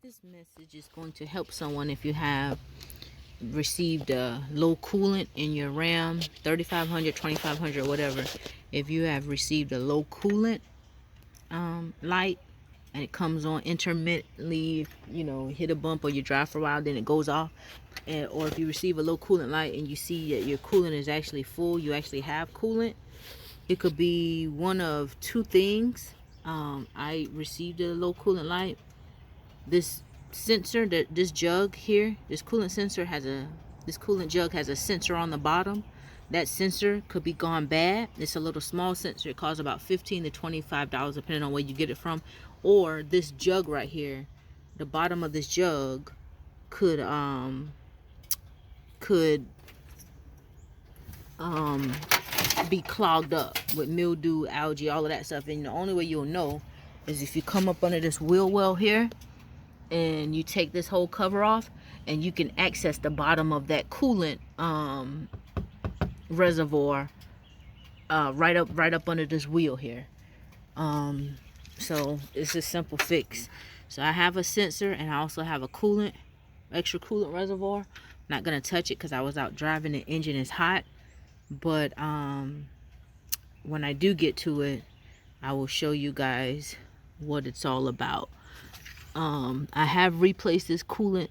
This message is going to help someone if you have received a low coolant in your RAM 3500, 2500, whatever. If you have received a low coolant light and it comes on intermittently, you know, hit a bump or you drive for a while, then it goes off. Or if you receive a low coolant light and you see that your coolant is actually full, you actually have coolant. It could be one of two things. I received a low coolant light. This sensor, this jug here, this coolant jug has a sensor on the bottom. That sensor could be gone bad. It's a little small sensor. It costs about $15 to $25 depending on where you get it from. Or this jug right here, the bottom of this jug could be clogged up with mildew, algae, all of that stuff. And the only way you'll know is if you come up under this wheel well here and you take this whole cover off, and you can access the bottom of that coolant reservoir right up under this wheel here. So it's a simple fix. So I have a sensor and I also have a extra coolant reservoir. I'm not gonna touch it because I was out driving. The engine is hot, but when I do get to it, I will show you guys what it's all about. I have replaced this coolant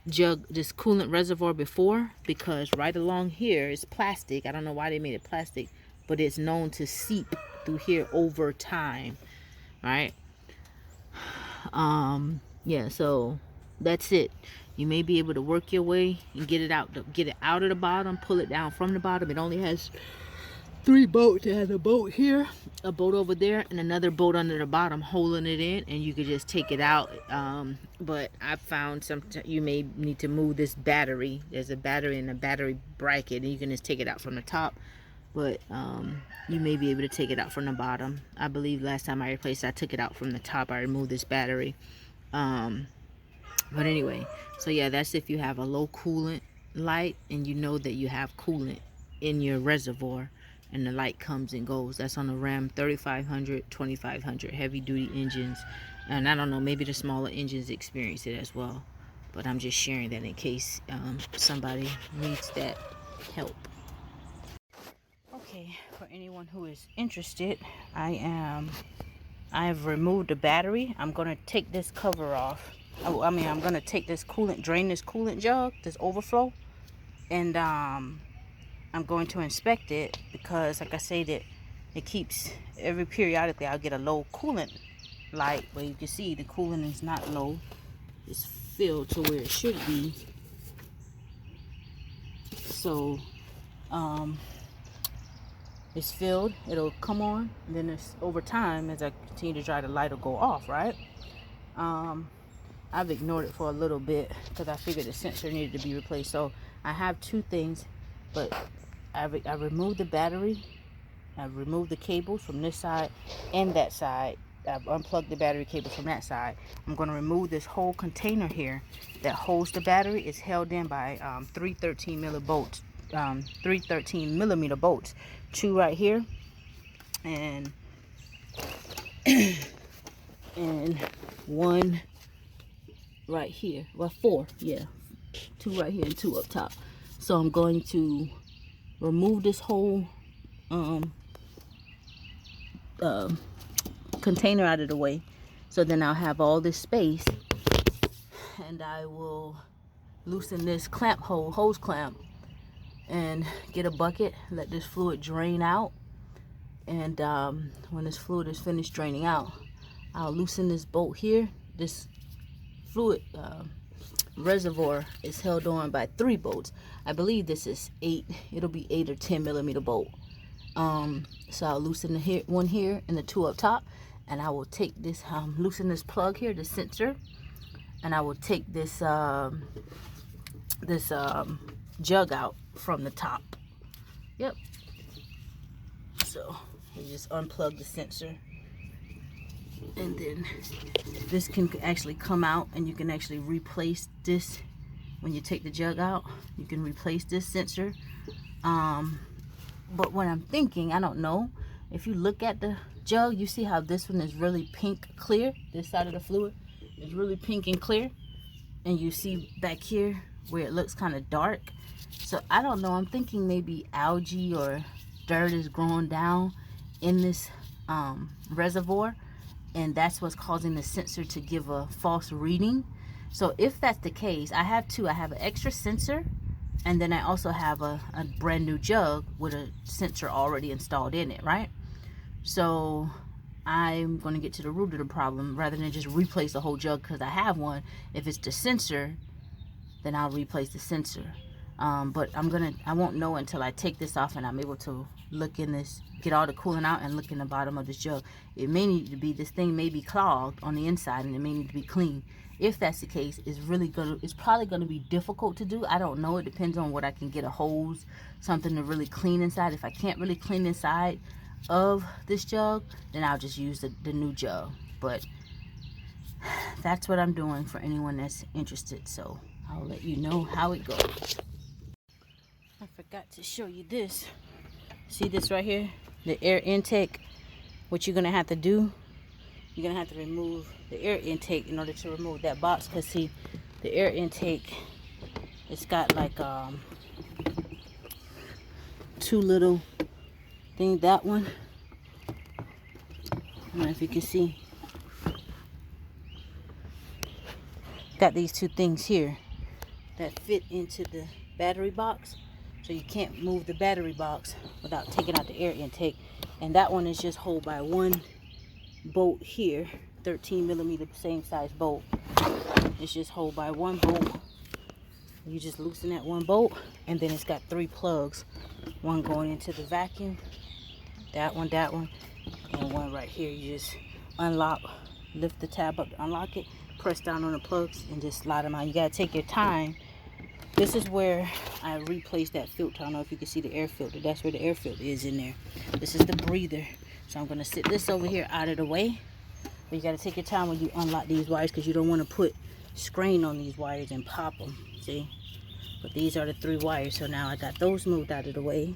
jug, this coolant reservoir before, because right along here is plastic. I don't know why they made it plastic, but it's known to seep through here over time, right? Yeah, so that's it. You may be able to work your way and get it out of the bottom, pull it down from the bottom. It only has 3 bolts. It has a bolt here, a bolt over there, and another bolt under the bottom holding it in, and you could just take it out. But I found you may need to move this battery. There's a battery and a battery bracket, and you can just take it out from the top. But you may be able to take it out from the bottom. I believe last time I replaced it, I took it out from the top. I removed this battery. But anyway, so yeah, that's if you have a low coolant light and you know that you have coolant in your reservoir and the light comes and goes. That's on the Ram 3500, 2500 heavy duty engines. And I don't know, maybe the smaller engines experience it as well. But I'm just sharing that in case somebody needs that help. Okay, for anyone who is interested, I have removed the battery. I'm going to take this cover off. I'm going to take this coolant, drain this coolant jug, this overflow, and I'm going to inspect it because, like I said, it keeps periodically I'll get a low coolant light, but you can see the coolant is not low. It's filled to where it should be. So it's filled, it'll come on, and then over time, as I continue to dry, the light will go off, right? I've ignored it for a little bit because I figured the sensor needed to be replaced. So I have 2 things, but I removed the battery, I've removed the cables from this side and that side. I've unplugged the battery cable from that side. I'm going to remove this whole container here that holds the battery. It's held in by 313 millimeter bolts. 2 right here and 1 right here. Well, 4, yeah, 2 right here and 2 up top. So I'm going to remove this whole container out of the way, so then I'll have all this space, and I will loosen this hose clamp, and get a bucket, let this fluid drain out, and when this fluid is finished draining out, I'll loosen this bolt here. This fluid reservoir is held on by 3 bolts. I believe this is 8. It'll be 8 or 10 millimeter bolt. So I'll loosen the one here and the 2 up top, and I will take this loosen this plug here, the sensor, and I will take this jug out from the top. Yep. So you just unplug the sensor, and then this can actually come out, and you can actually replace this when you take the jug out. You can replace this sensor. But what I'm thinking, I don't know, if you look at the jug, you see how this one is really pink clear? This side of the fluid is really pink and clear. And you see back here where it looks kind of dark. So I don't know, I'm thinking maybe algae or dirt is growing down in this reservoir, and that's what's causing the sensor to give a false reading. So if that's the case, I have two. I have an extra sensor, and then I also have a brand new jug with a sensor already installed in it, right? So I'm going to get to the root of the problem rather than just replace the whole jug because I have one. If it's the sensor, then I'll replace the sensor. But I won't know until I take this off and I'm able to look in this, get all the coolant out and look in the bottom of this jug. It may need to be, this thing may be clogged on the inside and it may need to be clean. If that's the case, it's probably gonna be difficult to do. I don't know, it depends on what I can get, a hose, something to really clean inside. If I can't really clean inside of this jug, then I'll just use the new jug. But that's what I'm doing for anyone that's interested, so I'll let you know how it goes. I forgot to show you this. See this right here? The air intake. What you're gonna have to do, you're gonna have to remove the air intake in order to remove that box, because see, the air intake, it's got like two little things. That one, I don't know if you can see, got these two things here that fit into the battery box, so you can't move the battery box without taking out the air intake. And that one is just held by one bolt here, 13 millimeter, same size bolt. It's just held by one bolt. You just loosen that one bolt, and then it's got three plugs, one going into the vacuum, that one, and one right here. You just unlock, lift the tab up to unlock it, press down on the plugs, and just slide them out. You gotta take your time. This is where I replaced that filter. I don't know if you can see the air filter. That's where the air filter is in there. This is the breather. So I'm gonna sit this over here out of the way. But you gotta take your time when you unlock these wires, because you don't want to put strain on these wires and pop them. See? But these are the three wires. So now I got those moved out of the way.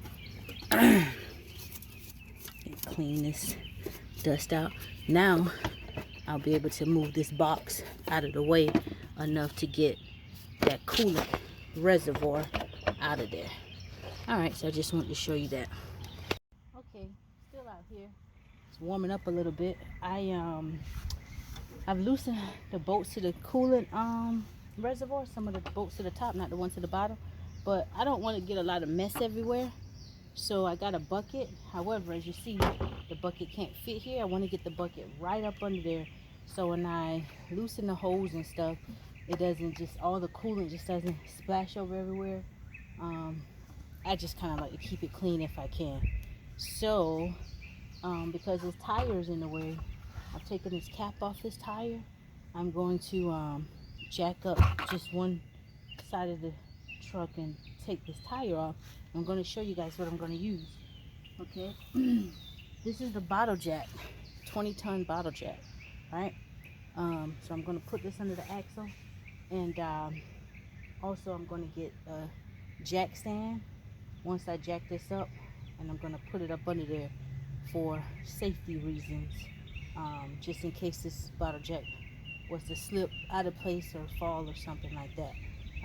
Clean this dust out. Now I'll be able to move this box out of the way enough to get that coolant reservoir out of there. Alright, so I just wanted to show you that. Okay, still out here. It's warming up a little bit. I've loosened the bolts to the coolant reservoir, some of the bolts to the top, not the ones to the bottom. But I don't want to get a lot of mess everywhere, so I got a bucket. However, as you see, the bucket can't fit here. I want to get the bucket right up under there, so when I loosen the hose and stuff, it doesn't just, all the coolant just doesn't splash over everywhere. I just kind of like to keep it clean if I can. So because this tire is in the way, I've taken this cap off this tire. I'm going to jack up just one side of the truck and take this tire off. I'm going to show you guys what I'm going to use. Okay, this is the bottle jack, 20-ton bottle jack, right? So I'm going to put this under the axle, and also I'm going to get a jack stand once I jack this up, and I'm going to put it up under there for safety reasons, just in case this bottle jack was to slip out of place or fall or something like that.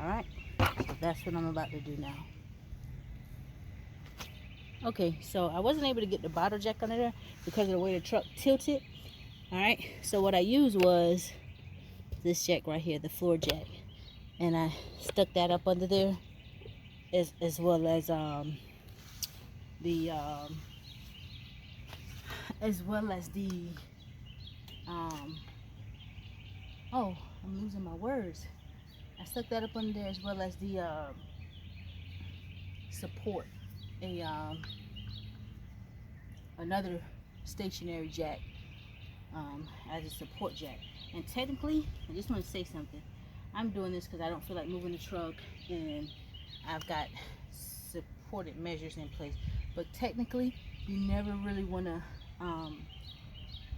Alright, so that's what I'm about to do now. Okay, so I wasn't able to get the bottle jack under there because of the way the truck tilted. Alright, so what I used was this jack right here, the floor jack, and I stuck that up under there, as well as oh, I'm losing my words. I stuck that up under there, as well as the support, another stationary jack as a support jack. And technically, I just want to say something. I'm doing this because I don't feel like moving the truck, and I've got supported measures in place. But technically, you never really want to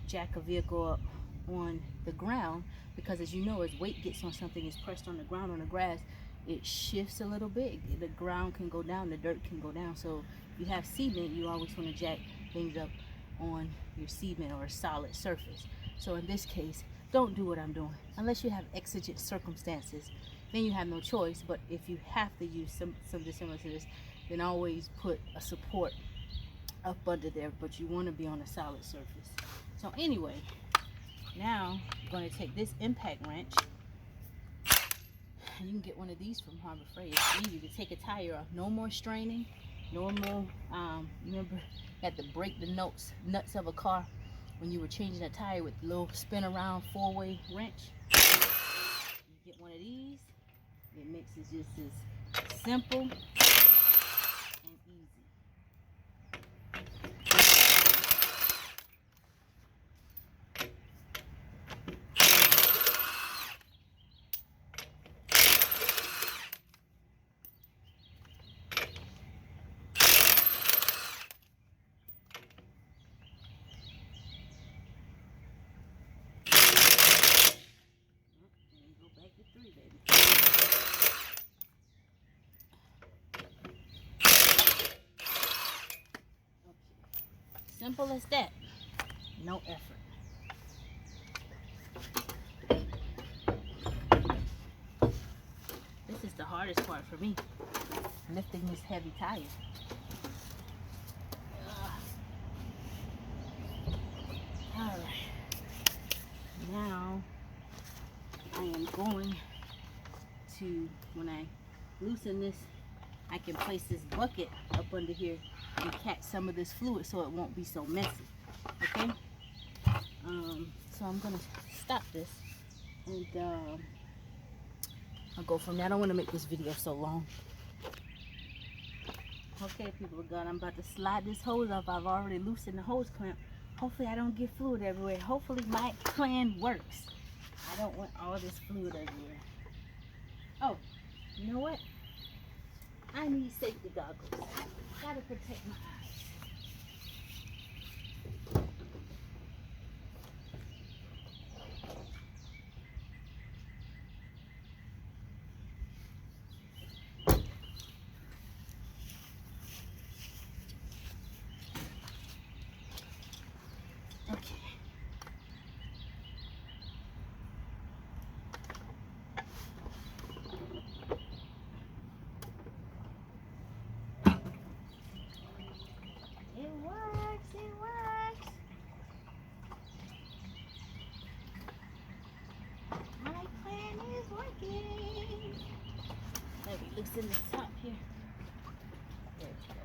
jack a vehicle up on the ground, because as you know, as weight gets on something, is pressed on the ground, on the grass, it shifts a little bit. The ground can go down, the dirt can go down. So if you have cement, you always want to jack things up on your cement or a solid surface. So in this case, don't do what I'm doing unless you have exigent circumstances. Then you have no choice. But if you have to use something similar to this, then always put a support up under there, but you want to be on a solid surface. So anyway, now I'm going to take this impact wrench, and you can get one of these from Harbor Freight. It's easy to take a tire off. No more straining, no more remember you had to break the nuts of a car when you were changing a tire with the little spin around 4-way wrench. You get one of these, it makes it just as simple and easy. Simple as that. No effort. This is the hardest part for me, lifting this heavy tire. Alright. Now I am going to, when I loosen this, I can place this bucket up under here and catch some of this fluid so it won't be so messy. Okay? So I'm gonna stop this and I'll go from there. I don't want to make this video so long. Okay, people of God, I'm about to slide this hose off. I've already loosened the hose clamp. Hopefully I don't get fluid everywhere. Hopefully my plan works. I don't want all this fluid everywhere. Oh, you know what? I need safety goggles. Gotta protect my eyes. Okay. It works, it works. My plan is working. Let me loosen this top here. There we go.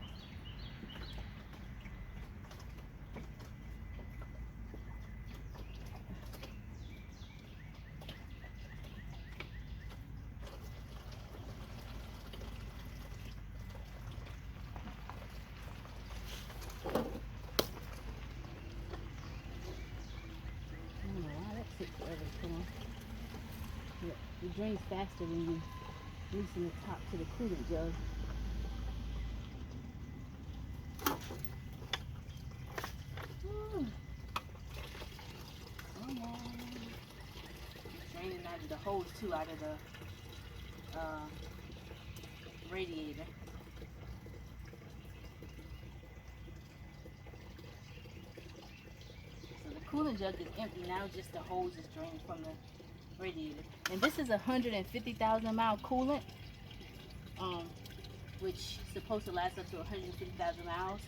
It drains faster when you loosen the top to the coolant jug. Draining out of the hose too, out of the radiator. So the coolant jug is empty now, just the hose is draining from the radiator. And this is a 150,000 mile coolant, which is supposed to last up to 150,000 miles.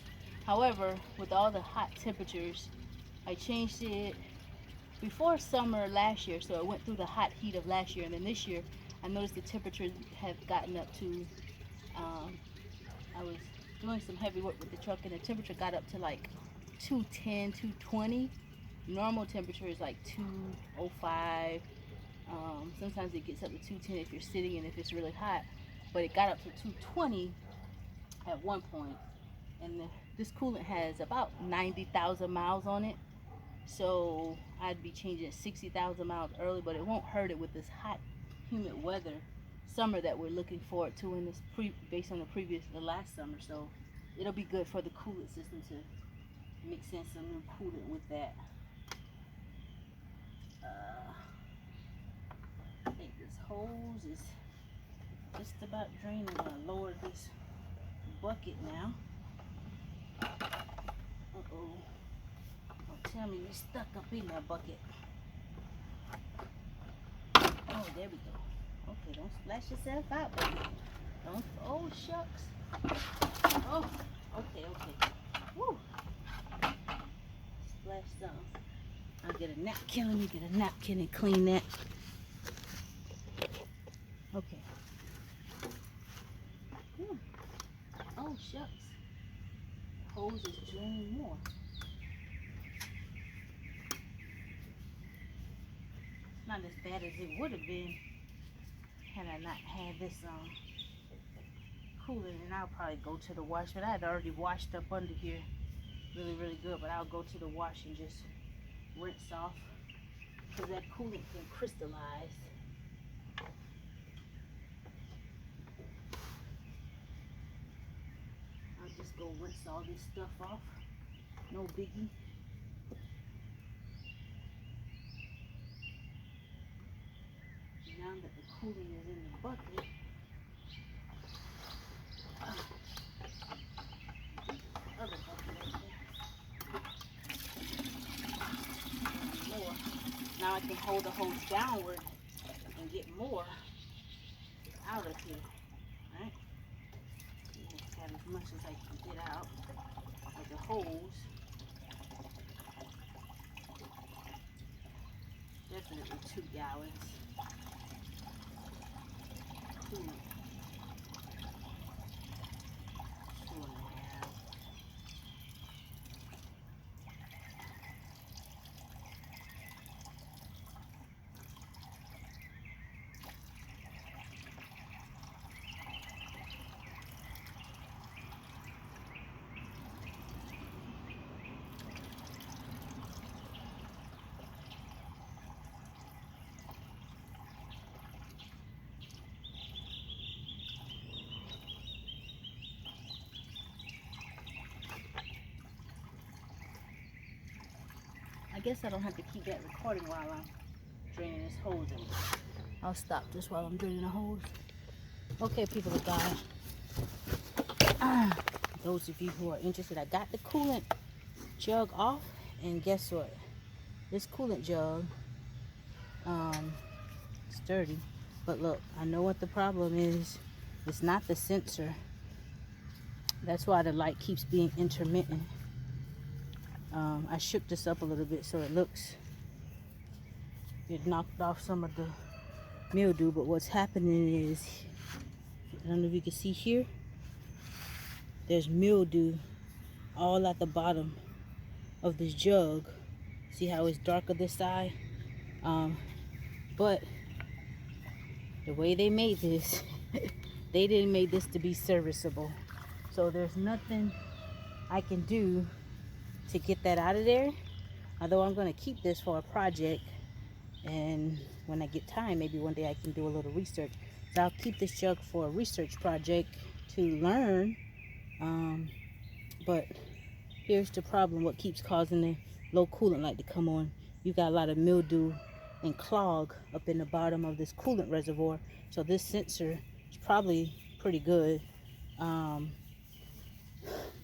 However, with all the hot temperatures, I changed it before summer last year, so it went through the hot heat of last year, and then this year I noticed the temperatures have gotten up to, I was doing some heavy work with the truck and the temperature got up to like 210, 220. Normal temperature is like 205. Sometimes it gets up to 210 if you're sitting and if it's really hot, but it got up to 220 at one point. And this coolant has about 90,000 miles on it, so I'd be changing it 60,000 miles early, but it won't hurt it with this hot, humid weather summer that we're looking forward to in this based on the last summer. So it'll be good for the coolant system to mix in some new coolant with that. I think this hose is just about draining. I'm going to lower this bucket now. Uh-oh. tell me you're stuck up in that bucket. Oh, there we go. Okay, don't splash yourself out, baby. Don't. Oh, shucks. Oh, okay. Woo. Splash some. I'll get a napkin. Let me get a napkin and clean that. Okay. Whew. Oh, shucks. The hose is draining more. It's not as bad as it would have been had I not had this coolant. And I'll probably go to the wash. But I had already washed up under here really good. But I'll go to the wash and just rinse off, because that coolant can crystallize. I'll just go rinse all this stuff off. No biggie. Now that the coolant is in the bucket, other bucket right there. More. Now I can hold the hose downward and get more out of here. Right? Just got as much as I can get out of the hose. Definitely 2 gallons. Coolant. 2.5. I guess I don't have to keep that recording while I'm draining this hose in. I'll stop just while I'm draining the hose. Okay, people of God. Those of you who are interested, I got the coolant jug off, and guess what? This coolant jug, it's dirty. But look, I know what the problem is. It's not the sensor. That's why the light keeps being intermittent. I shook this up a little bit so it knocked off some of the mildew, but what's happening is, I don't know if you can see here, there's mildew all at the bottom of this jug. See how it's darker this side? But the way they made this, they didn't make this to be serviceable. So there's nothing I can do to get that out of there. Although I'm going to keep this for a project, and when I get time, maybe one day I can do a little research. So I'll keep this jug for a research project to learn. But here's the problem. What keeps causing the low coolant light to come on? You got a lot of mildew and clog up in the bottom of this coolant reservoir. So this sensor is probably pretty good,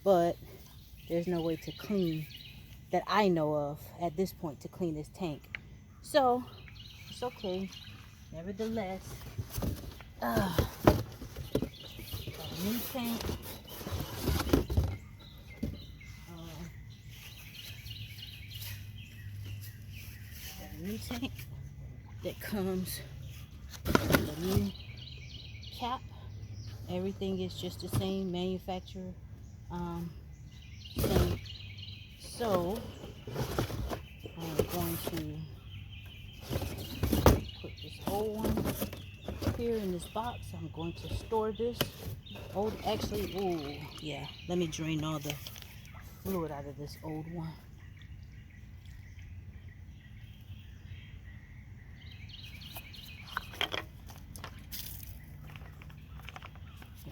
but there's no way to clean, that I know of at this point, to clean this tank. So it's okay. Nevertheless, got a new tank. Got a new tank that comes with a new cap. Everything is just the same manufacturer. Same. So I'm going to put this old one here in this box. I'm going to store this old, actually, oh yeah, let me drain all the fluid out of this old one.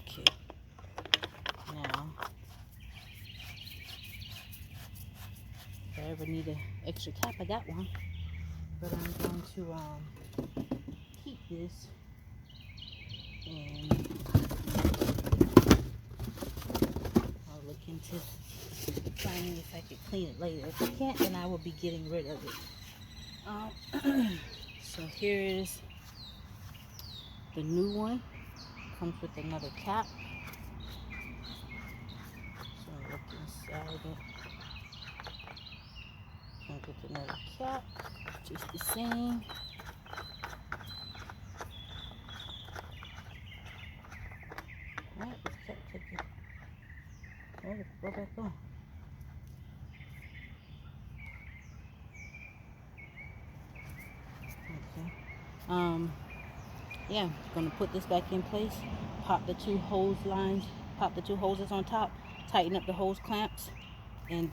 Okay, now if I ever need an extra cap, I got one, but I'm going to keep this, and I'll look into finding if I could clean it later. If I can't, then I will be getting rid of it. So here is the new one. Comes with another cap. So look inside it. Comes with another cap, just the same. Alright, this cap take it. Oh, go back on. Okay. Yeah, I'm gonna put this back in place. Pop the two hose lines. Pop the two hoses on top. Tighten up the hose clamps, and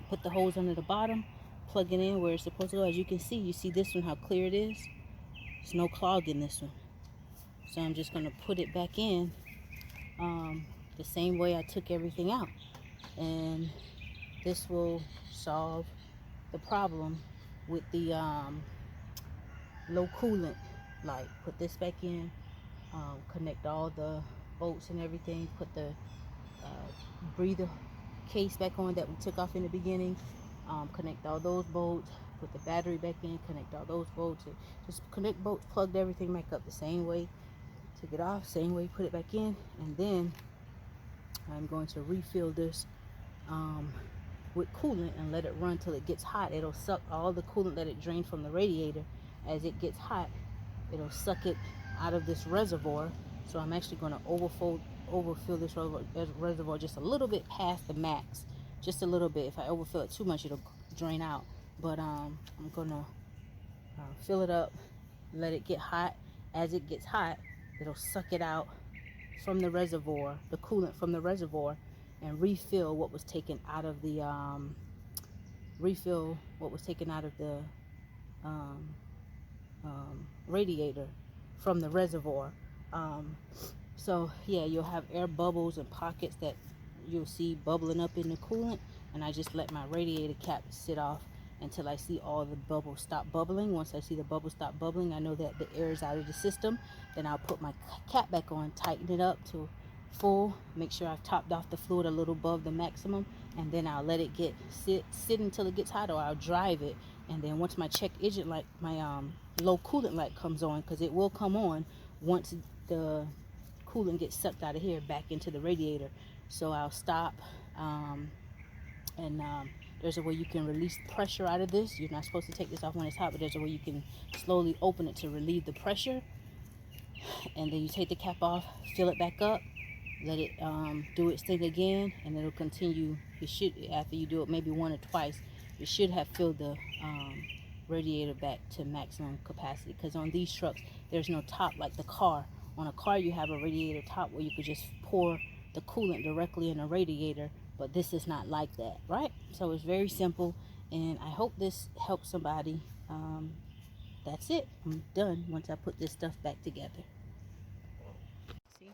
put the hose under the bottom. Plug it in where it's supposed to go. As you can see, you see this one how clear it is. There's no clog in this one. So I'm just gonna put it back in the same way I took everything out, and this will solve the problem with the low coolant light. Put this back in, connect all the bolts and everything, put the breather case back on that we took off in the beginning, connect all those bolts, put the battery back in, connect all those bolts, and just connect bolts, plugged everything back up the same way, took it off, same way, put it back in, and then I'm going to refill this with coolant and let it run till it gets hot. It'll suck all the coolant that it drained from the radiator. As it gets hot, it'll suck it out of this reservoir. So I'm actually going to overfill this reservoir just a little bit past the max, just a little bit. If I overfill it too much, it'll drain out. But I'm going to fill it up, let it get hot. As it gets hot, it'll suck it out from the reservoir, the coolant from the reservoir, and refill what was taken out of the radiator from the reservoir. So yeah, you'll have air bubbles and pockets that you'll see bubbling up in the coolant, and I just let my radiator cap sit off until I see all the bubbles stop bubbling. Once I see the bubbles stop bubbling, I know that the air is out of the system. Then I'll put my cap back on, tighten it up to full, make sure I've topped off the fluid a little above the maximum, and then I'll let it sit until it gets hot, or I'll drive it. And then once my check engine light, my low coolant light comes on, because it will come on once the coolant gets sucked out of here back into the radiator. So I'll stop, and there's a way you can release pressure out of this. You're not supposed to take this off when it's hot, but there's a way you can slowly open it to relieve the pressure. And then you take the cap off, fill it back up, let it do its thing again, and it'll continue. You should, after you do it maybe one or twice, you should have filled the radiator back to maximum capacity. Because on these trucks, there's no top like the car. On a car, you have a radiator top where you could just pour the coolant directly in the radiator, but this is not like that, right? So it's very simple, and I hope this helps somebody. That's it. I'm done once I put this stuff back together. See?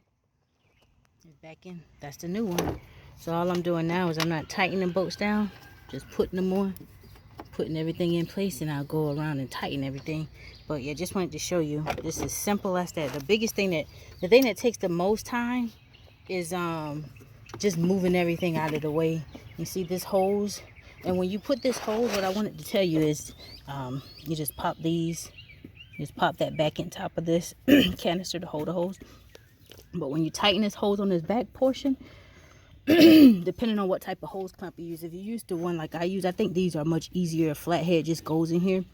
It's back in. That's the new one. So all I'm doing now is I'm not tightening bolts down, just putting them on, putting everything in place, and I'll go around and tighten everything. But yeah, just wanted to show you, this is simple as that. The biggest thing the thing that takes the most time is just moving everything out of the way. You see this hose, and when you put this hose, what I wanted to tell you is you just pop these, just pop that back in top of this canister to hold the hose. But when you tighten this hose on this back portion, depending on what type of hose clamp you use, if you use the one like I use, I think these are much easier. A flathead just goes in here.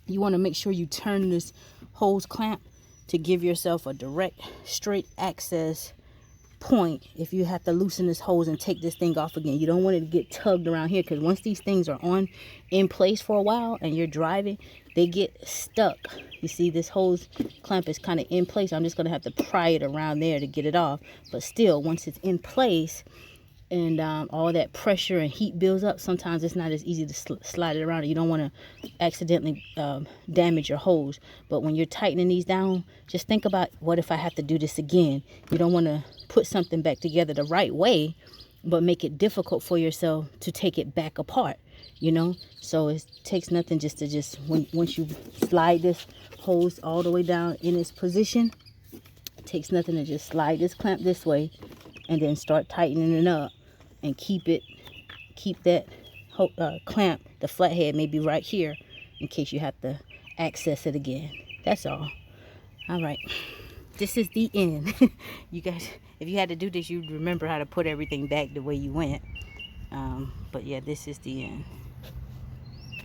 You want to make sure you turn this hose clamp to give yourself a direct, straight access point if you have to loosen this hose and take this thing off again. You don't want it to get tugged around here, because once these things are in place for a while and you're driving, they get stuck. You see this hose clamp is kind of in place. I'm just going to have to pry it around there to get it off. But still, once it's in place and all that pressure and heat builds up, sometimes it's not as easy to slide it around. You don't want to accidentally damage your hose. But when you're tightening these down, just think about, what if I have to do this again? You don't want to put something back together the right way, but make it difficult for yourself to take it back apart, you know? So it takes nothing just to once you slide this hose all the way down in its position, it takes nothing to just slide this clamp this way and then start tightening it up. and keep that clamp, the flathead, maybe right here in case you have to access it again. That's all. All right, this is the end. You guys, if you had to do this, you'd remember how to put everything back the way you went. But yeah, this is the end.